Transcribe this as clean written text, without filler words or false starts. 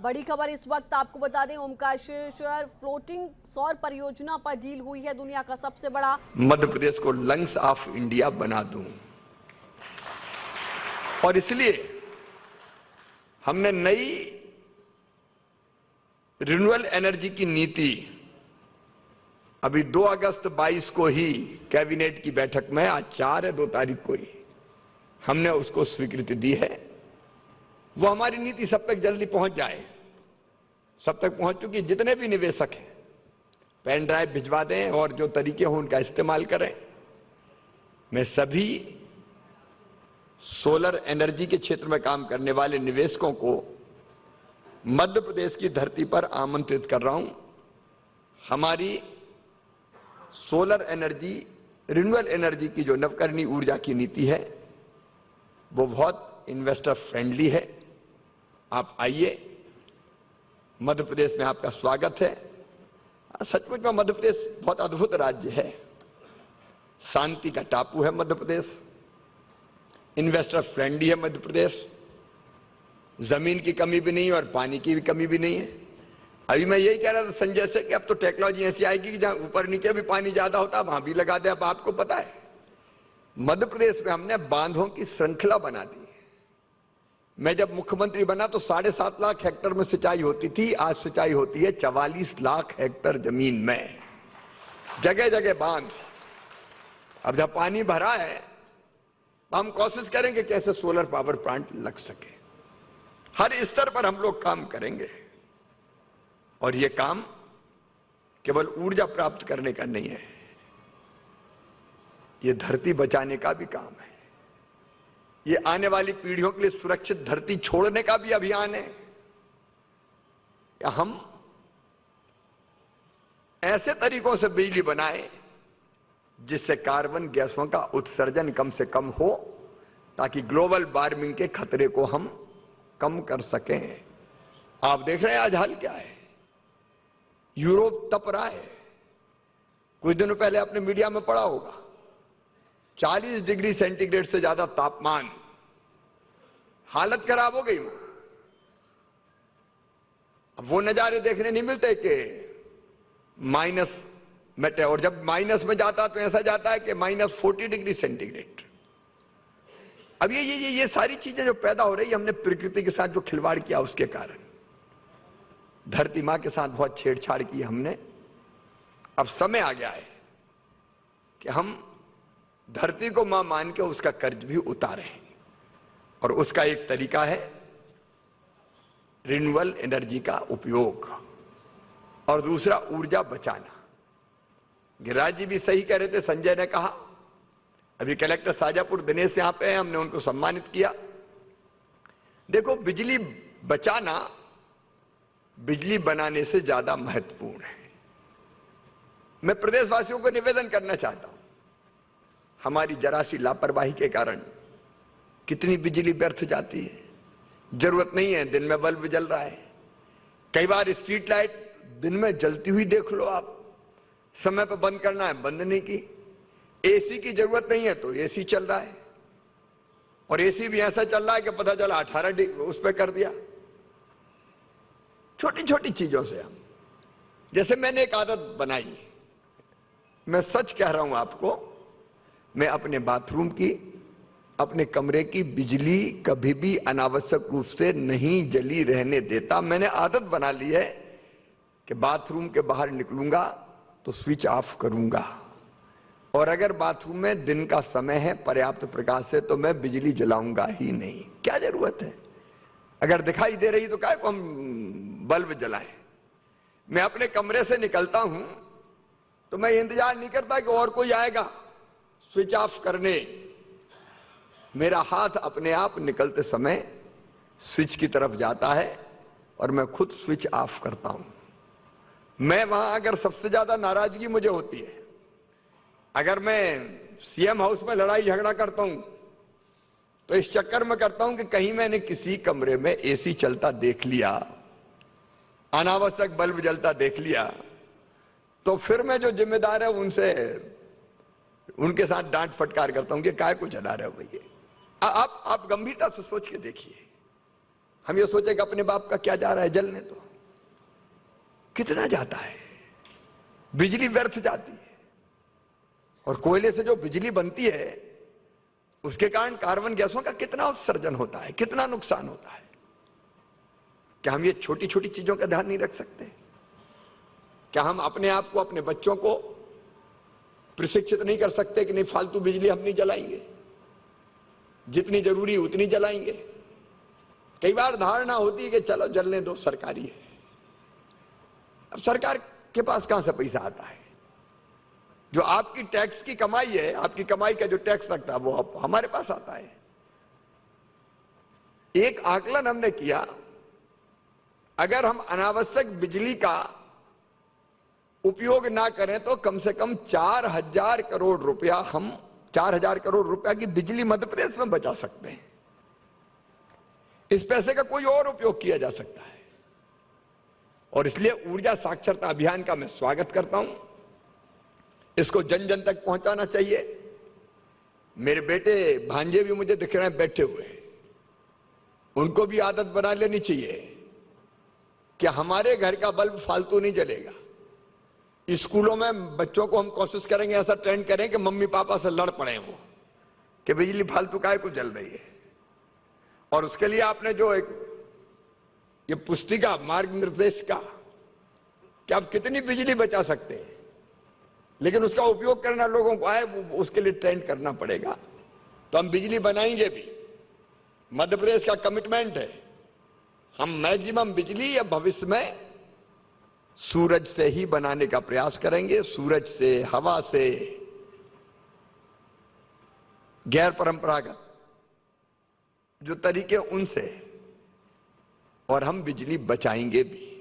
बड़ी खबर इस वक्त आपको बता दें, ओमकारेश्वर फ्लोटिंग सौर परियोजना पर डील हुई है दुनिया का सबसे बड़ा। मध्य प्रदेश को लंग्स ऑफ इंडिया बना दूं और इसलिए हमने नई रिन्यूएबल एनर्जी की नीति अभी 2 अगस्त 22 को ही कैबिनेट की बैठक में, आज 4 है 2 तारीख को ही हमने उसको स्वीकृति दी है। वो हमारी नीति सब तक जल्दी पहुंच जाए, सब तक पहुंच चुकी। जितने भी निवेशक हैं पेन ड्राइव भिजवा दें और जो तरीके हो उनका इस्तेमाल करें। मैं सभी सोलर एनर्जी के क्षेत्र में काम करने वाले निवेशकों को मध्य प्रदेश की धरती पर आमंत्रित कर रहा हूं। हमारी सोलर एनर्जी, रिन्यूएबल एनर्जी की जो नवकरणीय ऊर्जा की नीति है वो बहुत इन्वेस्टर फ्रेंडली है। आप आइए, मध्य प्रदेश में आपका स्वागत है। सचमुच में मध्य प्रदेश बहुत अद्भुत राज्य है, शांति का टापू है मध्य प्रदेश, इन्वेस्टर फ्रेंडली है मध्य प्रदेश, जमीन की कमी भी नहीं और पानी की भी कमी भी नहीं है। अभी मैं यही कह रहा था संजय से कि अब तो टेक्नोलॉजी ऐसी आएगी कि जहां ऊपर नीचे भी पानी ज्यादा होता है वहां भी लगा दे। अब आपको पता है मध्य प्रदेश में हमने बांधों की श्रृंखला बना दी है। मैं जब मुख्यमंत्री बना तो 7.5 लाख हेक्टेयर में सिंचाई होती थी, आज सिंचाई होती है 44 लाख हेक्टेयर जमीन में, जगह जगह बांध। अब जब पानी भरा है तो हम कोशिश करेंगे कैसे सोलर पावर प्लांट लग सके। हर स्तर पर हम लोग काम करेंगे और यह काम केवल ऊर्जा प्राप्त करने का नहीं है, यह धरती बचाने का भी काम है। ये आने वाली पीढ़ियों के लिए सुरक्षित धरती छोड़ने का भी अभियान है। हम ऐसे तरीकों से बिजली बनाए जिससे कार्बन गैसों का उत्सर्जन कम से कम हो, ताकि ग्लोबल वार्मिंग के खतरे को हम कम कर सकें। आप देख रहे हैं आज हाल क्या है, यूरोप तप रहा है। कुछ दिनों पहले आपने मीडिया में पढ़ा होगा 40 डिग्री सेंटीग्रेड से ज्यादा तापमान, हालत खराब हो गई वहां। अब वो नजारे देखने नहीं मिलते कि माइनस में, और जब माइनस में जाता तो ऐसा जाता है कि -40 डिग्री सेंटीग्रेड। अब ये सारी चीजें जो पैदा हो रही है, हमने प्रकृति के साथ जो खिलवाड़ किया उसके कारण, धरती मां के साथ बहुत छेड़छाड़ की हमने। अब समय आ गया है कि हम धरती को मां मान के उसका कर्ज भी उतारे, और उसका एक तरीका है रिन्यूएबल एनर्जी का उपयोग और दूसरा ऊर्जा बचाना। गिरिराज जी भी सही कह रहे थे, संजय ने कहा। अभी कलेक्टर शाजापुर दिनेश यहां पे हैं, हमने उनको सम्मानित किया। देखो, बिजली बचाना बिजली बनाने से ज्यादा महत्वपूर्ण है। मैं प्रदेशवासियों को निवेदन करना चाहता हूं, हमारी जरा सी लापरवाही के कारण कितनी बिजली व्यर्थ जाती है। जरूरत नहीं है, दिन में बल्ब जल रहा है, कई बार स्ट्रीट लाइट दिन में जलती हुई देख लो आप, समय पर बंद करना है बंद नहीं की। एसी की जरूरत नहीं है तो एसी चल रहा है, और एसी भी ऐसा चल रहा है कि पता चला 18 डिग्री उस पर कर दिया। छोटी छोटी चीजों से हम, जैसे मैंने एक आदत बनाई, मैं सच कह रहा हूं आपको, मैं अपने बाथरूम की, अपने कमरे की बिजली कभी भी अनावश्यक रूप से नहीं जली रहने देता। मैंने आदत बना ली है कि बाथरूम के बाहर निकलूंगा तो स्विच ऑफ करूंगा, और अगर बाथरूम में दिन का समय है पर्याप्त प्रकाश से तो मैं बिजली जलाऊंगा ही नहीं। क्या जरूरत है, अगर दिखाई दे रही तो क्या को हम बल्ब जलाएं। मैं अपने कमरे से निकलता हूं तो मैं इंतजार नहीं करता कि और कोई आएगा स्विच ऑफ करने। मेरा हाथ अपने आप निकलते समय स्विच की तरफ जाता है और मैं खुद स्विच ऑफ करता हूं। मैं वहां अगर सबसे ज्यादा नाराजगी मुझे होती है, अगर मैं सीएम हाउस में लड़ाई झगड़ा करता हूं तो इस चक्कर में करता हूं कि कहीं मैंने किसी कमरे में एसी चलता देख लिया, अनावश्यक बल्ब जलता देख लिया, तो फिर मैं जो जिम्मेदार है उनके साथ डांट फटकार करता हूं कि काय को जला रहे हो भैया। आप गंभीरता से सोच के देखिए, हम ये सोचे कि अपने बाप का क्या जा रहा है, जलने दो। कितना जाता है, बिजली व्यर्थ जाती है। और कोयले से जो बिजली बनती है उसके कारण कार्बन गैसों का कितना उत्सर्जन होता है, कितना नुकसान होता है। क्या हम ये छोटी छोटी चीजों का ध्यान नहीं रख सकते? क्या हम अपने आप को, अपने बच्चों को प्रशिक्षित नहीं कर सकते कि नहीं, फालतू बिजली हम नहीं जलाएंगे, जितनी जरूरी उतनी जलाएंगे? कई बार धारणा होती है कि चलो जलने दो, सरकारी है। अब सरकार के पास कहां से पैसा आता है? जो आपकी टैक्स की कमाई है, आपकी कमाई का जो टैक्स लगता है वो अब हमारे पास आता है। एक आकलन हमने किया, अगर हम अनावश्यक बिजली का उपयोग ना करें तो कम से कम 4000 करोड़ रुपया, हम 4000 करोड़ रुपया की बिजली मध्य प्रदेश में बचा सकते हैं। इस पैसे का कोई और उपयोग किया जा सकता है। और इसलिए ऊर्जा साक्षरता अभियान का मैं स्वागत करता हूं। इसको जन जन तक पहुंचाना चाहिए। मेरे बेटे भांजे भी मुझे दिख रहे हैं बैठे हुए, उनको भी आदत बना लेनी चाहिए कि हमारे घर का बल्ब फालतू नहीं जलेगा। स्कूलों में बच्चों को हम कोशिश करेंगे, ऐसा ट्रेंड करें कि मम्मी पापा से लड़ पड़े वो कि बिजली फालतू काहे को जल रही है। और उसके लिए आपने जो एक ये पुस्तिका मार्ग निर्देश का कि आप कितनी बिजली बचा सकते हैं, लेकिन उसका उपयोग करना लोगों को आए, उसके लिए ट्रेंड करना पड़ेगा। तो हम बिजली बनाएंगे भी। मध्य प्रदेश का कमिटमेंट है, हम मैक्सिमम बिजली या भविष्य में सूरज से ही बनाने का प्रयास करेंगे। सूरज से, हवा से, गैर परंपरागत जो तरीके उनसे, और हम बिजली बचाएंगे भी।